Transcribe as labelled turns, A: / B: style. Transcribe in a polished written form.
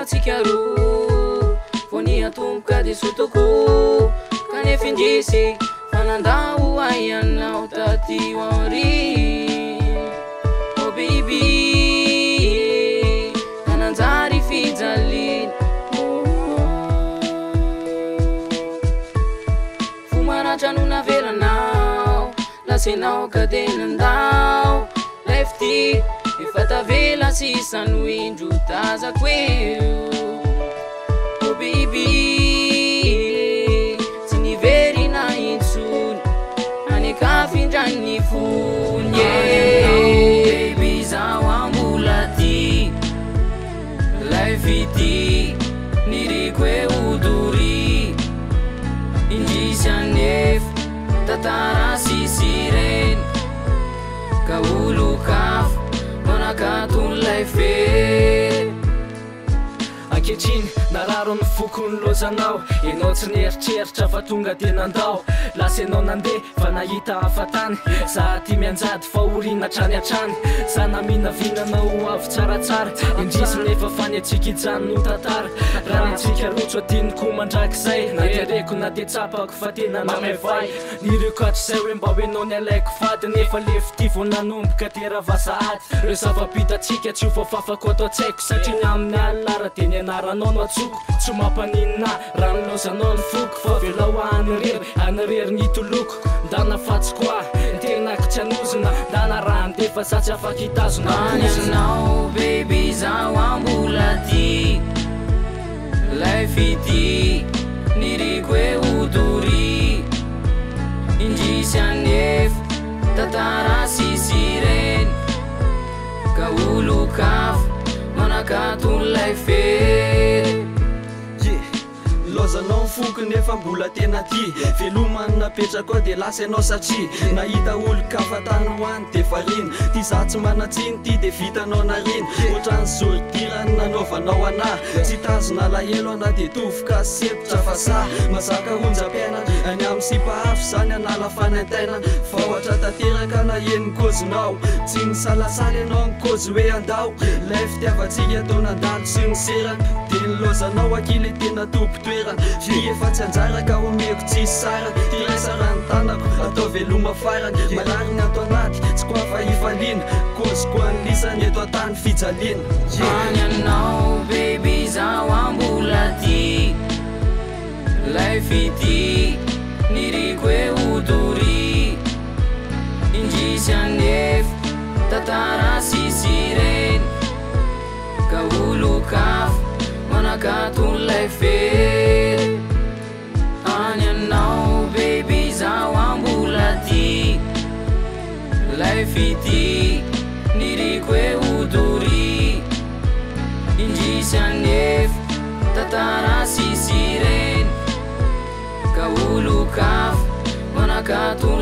A: atsika roa vo niatomboka de sotoko kanefa indrisy fanandao aianao taty aoriana. Oh baby kananjary fijaliana fomaratra no navelanao lasenao ka de nandao lefty efa tavela sisany hoindro tazako eo. Oh baby tsy niverina intsony anekafindrany fony baby zaho ambola ty life ity niriko e odory indrisy anefa tatara sisireny ka olokafo manakatony life
B: ankehitriny nararo ny fokony lozanao ianao tsy nieritreritra fa tonga de nandao lasa ianao nandeha fa nahita afatany za ty mianjady fa orina trany antrany za naminavinanao avy tsaratsara indrisy nefa fany atsika ijany no tantara raha nitsika rotso adiniko mandrakizay na tereko na te tsapako fa tena namevay nireko hatrizay hoe mba hoenao ny alaiko fady nefa lefity vo nanomboka tera vasaady reo zava-pitatsika tsy ho voafafako atao tsaiko satria ny amin'ny alinara de ny anaranao no atsoko tsy mampaninina raha nilozanao ny foko fa velao anyrery ny toloko ndana fatsy koa tenako tsy anozona ndana raha ndefa za tsy afaka hitazona
A: anao baby zaho ambola ty life ity niriko e odory indrisy anefa tatara sisireny ka olokafo manakatony life
C: lozanao foko nefa mbola tena ty velomany napetraka koa de lasa ianao satria nahita olo-kafa tany hoany de farina ty za tsy manatsiny ty de vitanao narina ohatrany zoridirany nanaovanao anah tsy tazona lahelo ana de tovoka sepitra fa sa mazaka onjam-piaina any amin'ny sipahafo zany anala fanaintaina fa ohatra tanteraka na eny kozinao tsy nisalasala ianao ny kozy hoe andao life tiavatsika atao nandalo sy ny serana de nilozanao akily tena tompo toerana ty efa tsy anjara ka omeko tsisy sara ty raisara ny tanako atao veloma farany malariny ato anaty tsy koa fa ifaliana kozy koa ny lisany eto atany fijaliana
A: any anao baby zaho ambola ty life ity niriko e odory indrisy anefa tatara sisireny ka olokafo manakatony life any anao baby zaho ambola ty life ity niriko e odory indrisy anefa tatara sisireny ka olokafo manakatony